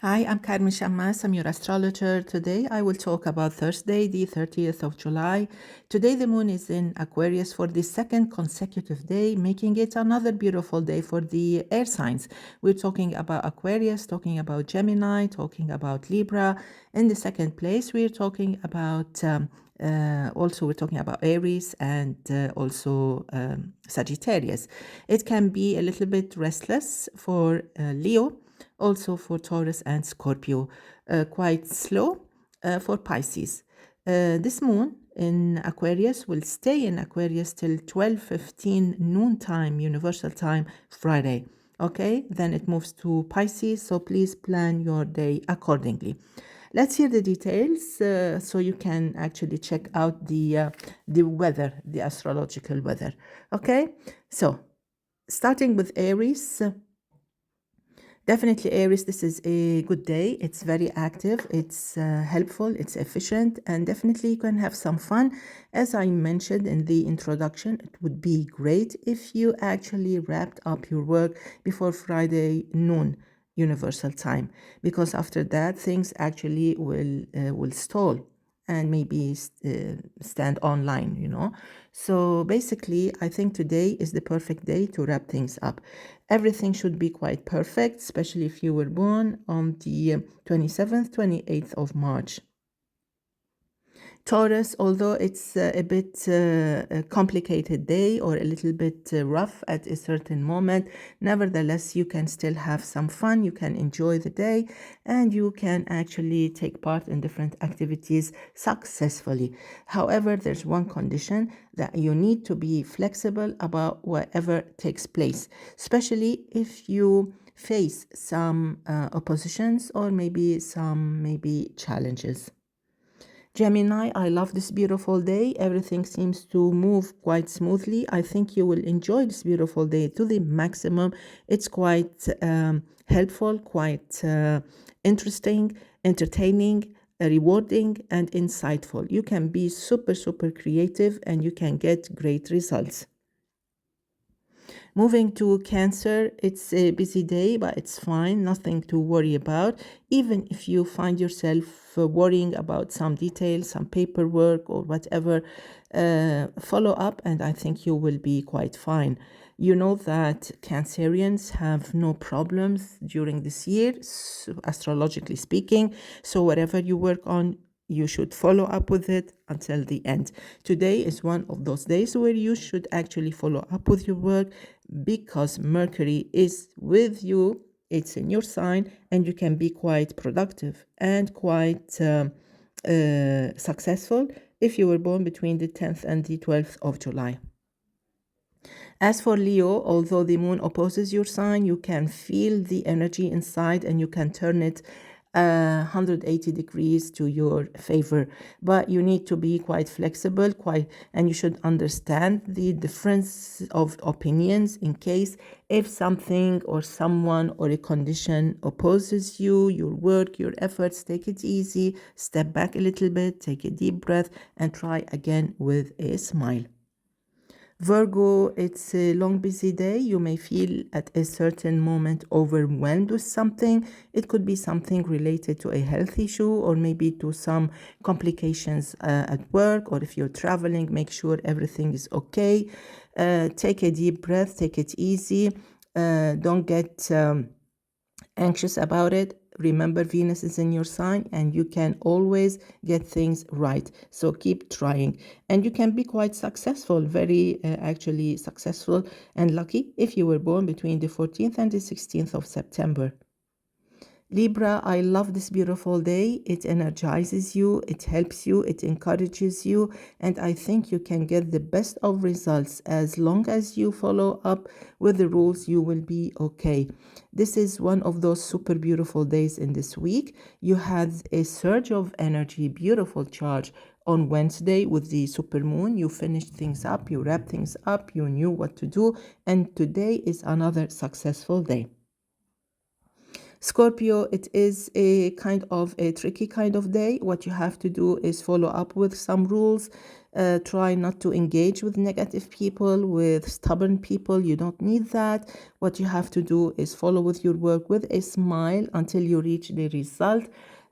Hi, I'm Carmen Chammas. I'm your astrologer. Today I will talk about Thursday, the 30th of July. Today the moon is in Aquarius for the second consecutive day, making it another beautiful day for the air signs. We're talking about Aquarius, talking about Gemini, talking about Libra. In the second place, we're talking about also we're talking about Aries and also Sagittarius. It can be a little bit restless for Leo, also for Taurus and Scorpio, quite slow for Pisces. This moon in Aquarius will stay in Aquarius till 12:15 noon time, universal time, Friday. Okay, then it moves to Pisces, so please plan your day accordingly. Let's hear the details so you can actually check out the weather, the astrological weather. Okay, so starting with Aries. Definitely, Aries, this is a good day. It's very active, it's helpful, it's efficient, and definitely you can have some fun. As I mentioned in the introduction, it would be great if you actually wrapped up your work before Friday noon universal time, because after that things actually will stall and maybe stand online, So basically, I think today is the perfect day to wrap things up. Everything should be quite perfect, especially if you were born on the 27th, 28th of March. Taurus, although it's a bit a complicated day or a little bit rough at a certain moment, nevertheless, you can still have some fun, you can enjoy the day, and you can actually take part in different activities successfully. However, there's one condition, that you need to be flexible about whatever takes place, especially if you face some oppositions or maybe some challenges. Gemini, I love this beautiful day. Everything seems to move quite smoothly. I think you will enjoy this beautiful day to the maximum. It's quite helpful, quite interesting, entertaining, rewarding, and insightful. You can be super, super creative and you can get great results. Moving to Cancer, it's a busy day, but it's fine, nothing to worry about. Even if you find yourself worrying about some details, some paperwork or whatever, follow up and I think you will be quite fine. You know that Cancerians have no problems during this year, astrologically speaking, so whatever you work on, you should follow up with it until the end. Today is one of those days where you should actually follow up with your work because Mercury is with you, it's in your sign, and you can be quite productive and quite successful if you were born between the 10th and the 12th of July. As for Leo, although the moon opposes your sign, you can feel the energy inside and you can turn it 180 degrees to your favor, but you need to be quite flexible, and you should understand the difference of opinions in case if something or someone or a condition opposes you, your work, your efforts. Take it easy, step back a little bit, take a deep breath, and try again with a smile. Virgo, it's a long, busy day. You may feel at a certain moment overwhelmed with something. It could be something related to a health issue or maybe to some complications at work, or if you're traveling, make sure everything is okay. Take a deep breath, take it easy. Don't get anxious about it. Remember, Venus is in your sign and you can always get things right. So keep trying. And you can be quite successful, very actually successful and lucky if you were born between the 14th and the 16th of September. Libra, I love this beautiful day. It energizes you, it helps you, it encourages you, and I think you can get the best of results. As long as you follow up with the rules, you will be okay. This is one of those super beautiful days in this week. You had a surge of energy, beautiful charge on Wednesday with the supermoon. You finished things up, you wrapped things up, you knew what to do, and today is another successful day. Scorpio, it is a kind of a tricky kind of day. What you have to do is follow up with some rules. Try not to engage with negative people, with stubborn people. You don't need that. What you have to do is follow with your work with a smile until you reach the result.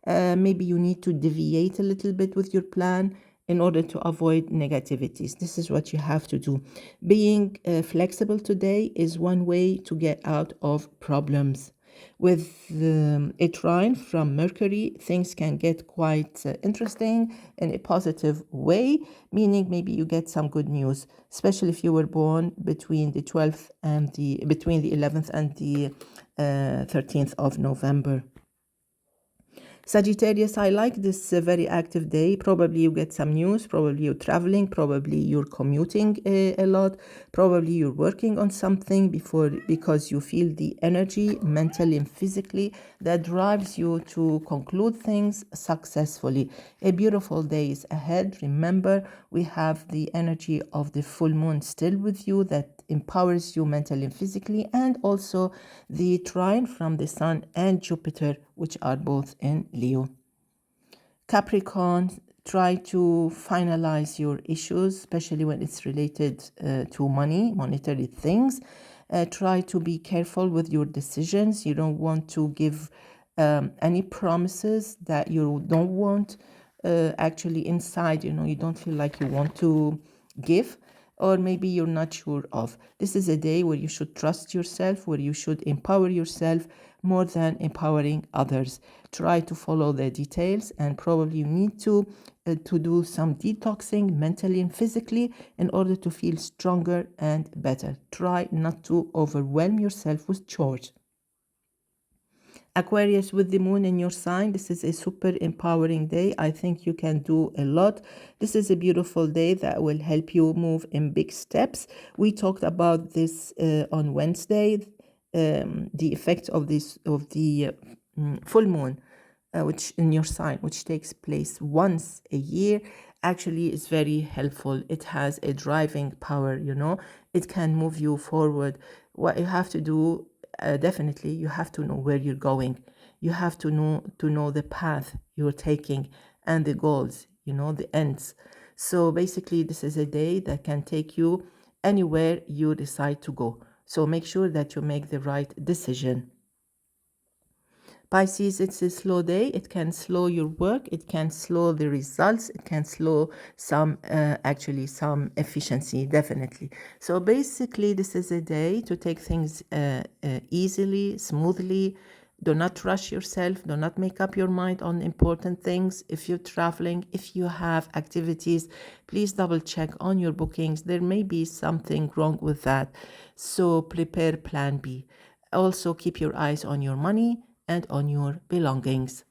Maybe you need to deviate a little bit with your plan in order to avoid negativities. This is what you have to do. Being flexible today is one way to get out of problems. With a trine from Mercury, things can get quite interesting in a positive way, meaning maybe you get some good news, especially if you were born between the 11th and the 13th of November. Sagittarius, I like this very active day. Probably you get some news, probably you're traveling, probably you're commuting a lot, probably you're working on something because you feel the energy mentally and physically that drives you to conclude things successfully. A beautiful day is ahead. Remember, we have the energy of the full moon still with you that empowers you mentally and physically, and also the trine from the Sun and Jupiter, which are both in Leo. Capricorn, try to finalize your issues, especially when it's related to money, monetary things. Try to be careful with your decisions. You don't want to give any promises that you don't want actually inside, you don't feel like you want to give, or maybe you're not sure of. This is a day where you should trust yourself, where you should empower yourself more than empowering others. Try to follow the details, and probably you need to do some detoxing mentally and physically in order to feel stronger and better. Try not to overwhelm yourself with chores. Aquarius, with the moon in your sign, this is a super empowering day. I think you can do a lot. This is a beautiful day that will help you move in big steps. We talked about this on Wednesday, the effect of the full moon, which in your sign, which takes place once a year, actually is very helpful. It has a driving power, it can move you forward. What you have to do, definitely, you have to know where you're going. You have to know the path you're taking and the goals, the ends. So basically, this is a day that can take you anywhere you decide to go. So make sure that you make the right decision. Pisces, it's a slow day. It can slow your work. It can slow the results. It can slow some efficiency, definitely. So basically, this is a day to take things easily, smoothly. Do not rush yourself. Do not make up your mind on important things. If you're traveling, if you have activities, please double check on your bookings. There may be something wrong with that. So prepare plan B. Also, keep your eyes on your money and on your belongings.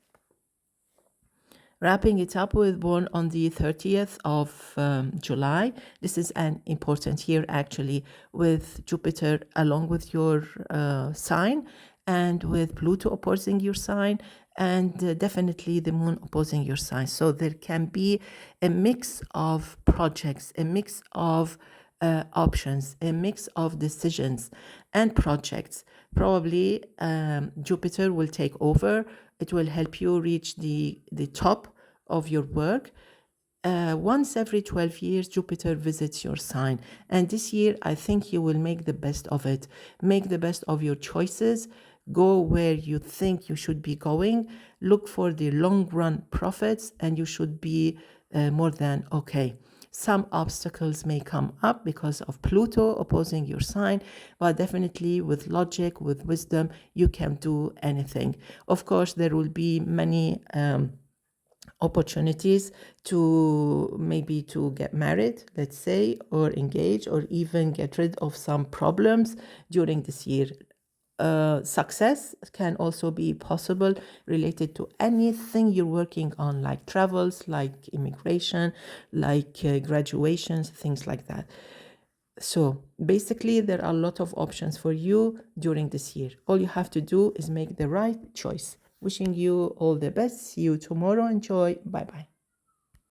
Wrapping it up with born on the 30th of July. This is an important year, actually, with Jupiter along with your sign, and with Pluto opposing your sign, and definitely the moon opposing your sign. So there can be a mix of projects, a mix of options, a mix of decisions and projects. Probably Jupiter will take over. It will help you reach the top of your work. Once every 12 years, Jupiter visits your sign. And this year, I think you will make the best of it. Make the best of your choices. Go where you think you should be going. Look for the long run profits, and you should be more than okay. Some obstacles may come up because of Pluto opposing your sign, but definitely with logic, with wisdom, you can do anything. Of course, there will be many opportunities to maybe to get married, let's say, or engage, or even get rid of some problems during this year. Success can also be possible related to anything you're working on, like travels, like immigration, like graduations, things like that. So basically, there are a lot of options for you during this year. All you have to do is make the right choice. Wishing you all the best. See you tomorrow. Enjoy. Bye-bye.